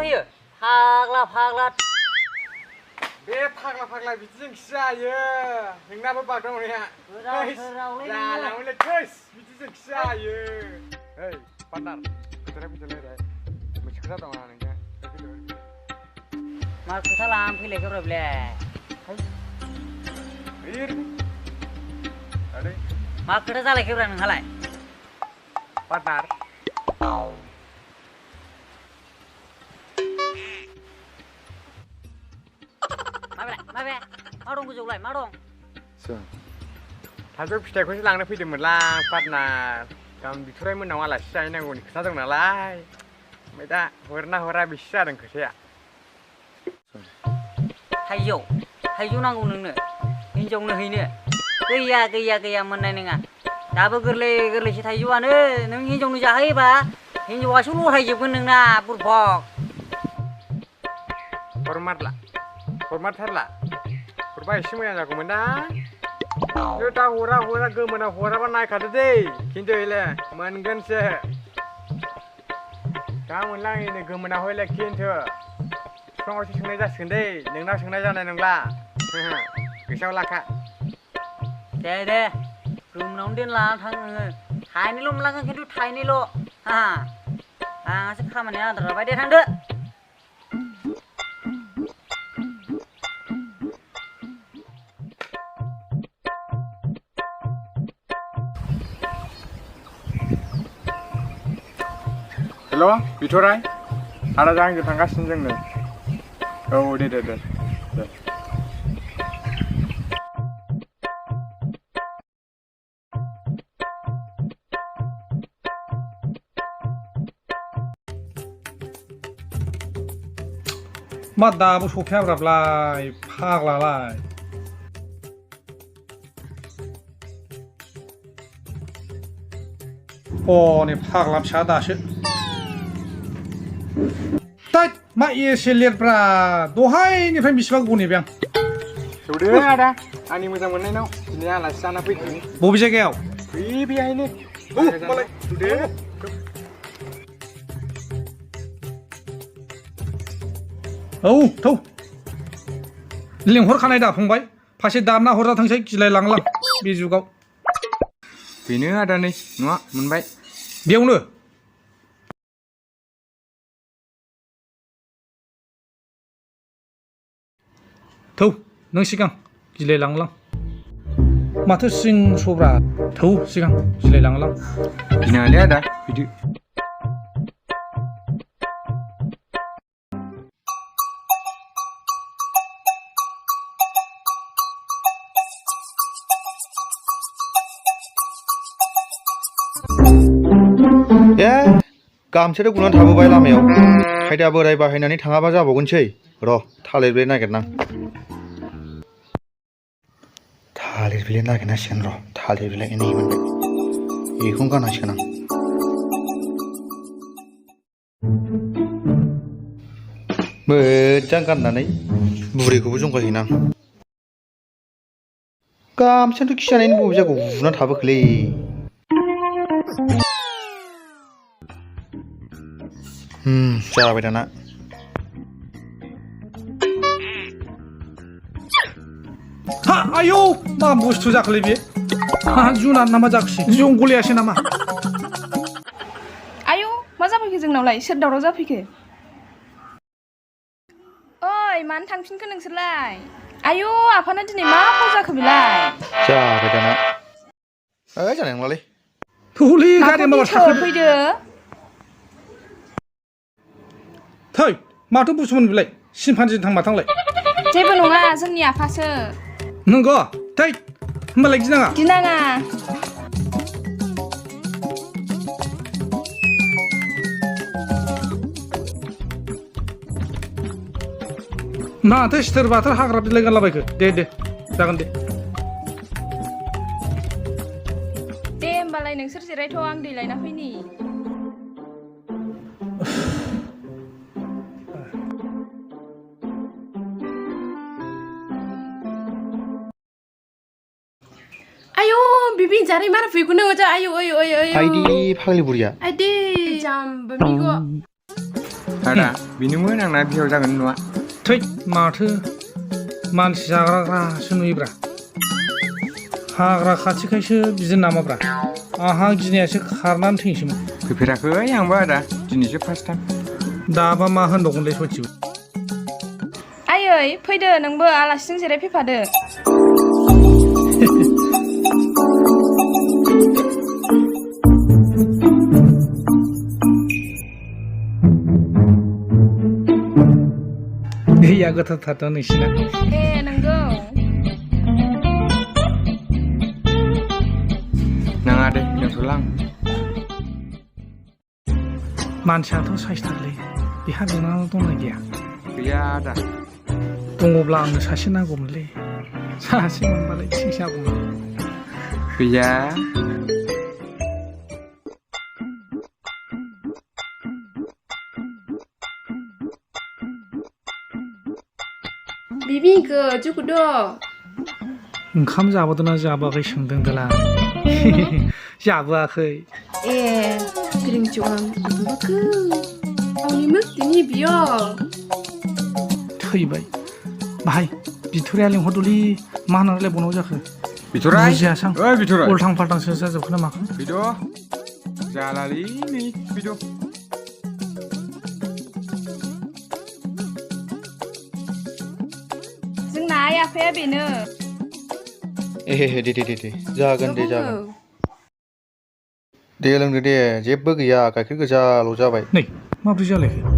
होयो फाग्ला बे फाग्ला बिदिजोंसो जायो नोंनाबो बाग दं नोंहा जालांलै थैस बिदिजोंसो जायो ओइ पार्टनार खोथाया फैदोलाय मोनसे खोथा दं आंहा नोंजों मा खोथा लानानै फैलायखो र' बेलाय मा खोथा जालायखोब्रा नोंहालाय पार्टनार मा दं गोजौलाय मा दं थाइजौ फिथाइखौसो लांनो फैदोंमोनलां पार्टनार गाबोन बिथराइ मोननाव आलासि जाहैनांगौनि खोथा दं नालाय ओमफ्राय दा हरना हरा बेसो जादों खोथाया थाइजौ नांगौ नोंनो हिनजावनो हैनो गैया मोननाय नङा दाबो गोरलैसो थाइजौआनो नों हिनजावनो जाहोयोबा हिनजावासो लरायजोबगोन नोंना बुरबक हरमारथारला हरबा एसे मोजां जागौमोन ना दा हरा गोमोना हराबा नायखादो दै खिन्थु हयले मोनगोनसो दा मोनलाङैनो गोमोना हयले खिन्थु बिफाङावसो सोंनाय जासिगोन दै नोंनाव सोंनाय जानाय नंला गोसोआव लाखा दे गोमोनावनो देन लाना थां नोङो थाइनैल' मोनलांगोन खिन्थु थाइनैल' आंहासो खामानिया आद्रा जाबाय दे थांदो हेल' बिथराइ आदा आंजों थांगासिनो जोंनो औ दे मा दाबो सफैयाब्रालाय फाग्लालाय नै फाग्ला फिसा दासो दैद मा एसे लेटब्रा दहायनिफ्राय बेसेबां गोबाव नेबाय आं सौदो आदा आंनि मोजां मोननायनाव दिनै आलासि जाना फैदों बबे जायगायाव बेहायनो मालाय सौदो औ थौ लेंहरखानाय दा फंबाय फारसे दामना हरजाथोंसै गिलायलांलां बे जुगाव बेनो आदा नै नङा मोनबाय बेयावनो थौ नों सिगां गिलायलांलां माथो सिं सब्रा थौ सिगां गिलायलांलां गिनाङालै आदा बिदि गामसायाथ' गुनानै थाबोबाय लामायाव खायदा बोराय बाहायनानै थाङाबा जाबावगोनसै र' थालिर बिलाइ नागिरनां थालिर बिलाइ नागिरनांसिगोन र' थालिर बिलाइ नै मोनबाय बेखौनो गाननांसिगोन आं मोजां गाननानै बुरैखौबो जंखायहैनां गामसायाथ' खिजानायनि बबे जायगायाव गुनानै थाबोखोलै जाबाय दाना हा आयौ मा बुस्थु जाखोलै बे जुनार नामा जाखोसै जंगलियासो नामा आयौ मा जाफैखो जोंनावलाय सोर दावराव जाफैखो ओइ मानो थांफिनखो नोंसोरलाय आयौ आफाना दिनै मा फाव जाखो बेलाय जाबाय दाना जानाय नंलालै थौलै गारि माबा थाखो फैदो थै माथो बुस्थुमोन बेलाय सिमपान्जिजों थांबाथांलाय जेबो नङा जोंनि आफासो नंगौ थै होमबालाय गिनाङा माथो सिथोर बाथोर हाग्रा बिलाइ गानलाबायखो दे जागोन दे होमबालाय नोंसोर जिरायथ' आं दै लायना फैनि आयौ बिबि जारे मार फैगुनो जा आयौ आइदि फाग्लि बुरिया आइदि जाम्ब बिगो आदा बिनोमोन आंना बिहाव जागोन न'आ थै माथो मानसि जाग्रासो नुयोब्रा हाग्रा खाथिखायसो बिदि नामाब्रा आहा गिनायासो खारनानै थैनोसैमोन फैफेराखै आंबो आदा दिनैसो फार्स्ट टाइम दाबा मा होनबावगोनलै सयथिबो आयै फैदो नोंबो आलासिजों जिरायफैफादो दैया गोथारथार नोंसिना ए नंगौ नाङा दे दोनथ'ला आं मानसियाथ' साइसथारलै बेहा बिनानाव दंना गैया गैया आदा दङब्ला आंनो सासे नांगौमोनलै सासे मोनबालाय थिग जागौमोन गैया बिबिखौ जुकुद' ओंखाम जाबोदोंना जाबोआखै सोंदों दोला जाबोआखै ए पिरिंचुआं आंबोखौ आंनि मोखथिनि बियो थैबाय बाहाय बिथुराया लिंहरदोंलै मा होननानै रायलायबावनांगौ जाखो बिथराय बुजियासां ओइ बिथराय उल्थां फाल्थांसो जाजोबखो ना माखो फैद' जालालै नै फैद' जोंना आइ आफाया बेनो ए दे जागोन दे जागोन दे लोंदो दे जेबो गैया गाइखेर गोजाल' जाबाय नै माब्रै जालायखो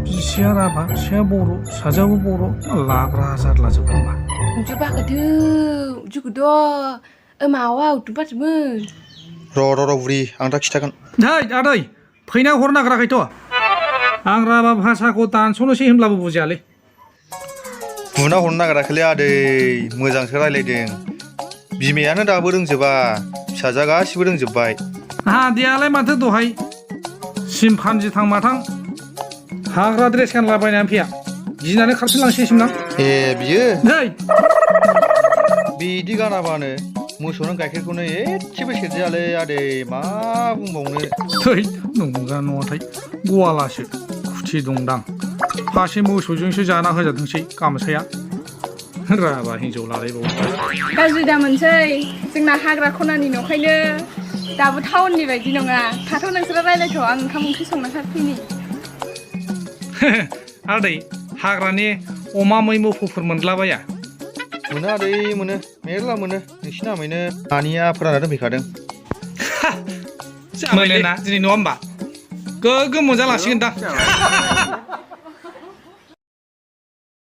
बिसिया राभा फिसाया बर' फिसाजोआबो बर' लाग्रा जारलाजोब होनबा जुबाखोदो जुकुद' मावा उथुबाजोमोन र' बुरि आं दा खिथागोन नै आदै फैना हरनो नागिराखैथ' आं राभा भाषाखौ दानस'नोसै होनब्लाबो बुजियालै बुना हरनो नागिराखैलै आदै मोजांसो रायलायदों बिमायानो दाबो रोंजोबा फिसाजोआ गासिबो रोंजोब्बाय हादियालाय माथो दहाय सिमफान्जि थां माथां हाग्रा ड्रेस गानलाबायनानै फैया गिनानै खारफिनलांसैसोमोन आं ए बियो नै बिदि गानाबानो मोसौनो गाइखेरखौनो एसेबो सेरजायालै आदै मा बुंबावनो थै नंगा नङाथाय गवालासो खुथि दंदां फासे मोसौजोंसो जाना होजादोंसै गामसाया राभा हिन्जाव लालायबावो गाज्रि दा मोनसै जोंना हाग्रा खनानि न'खायनो दाबो टाउननि बायदि नङा थाथ' नोंसोरो रायलायथ' आं ओंखाम ओंख्रि संना फैनि आदै हाग्रानि अमा मै मोफौफोर मोनलाबाया मोनो आदै मोनो मेरला मोनो नोंसिनि नामैनो नानिया फोरानना दोनफैखादों मोनोना दिनै नङा होमबा गोगोम मोनजालांसिगोन दां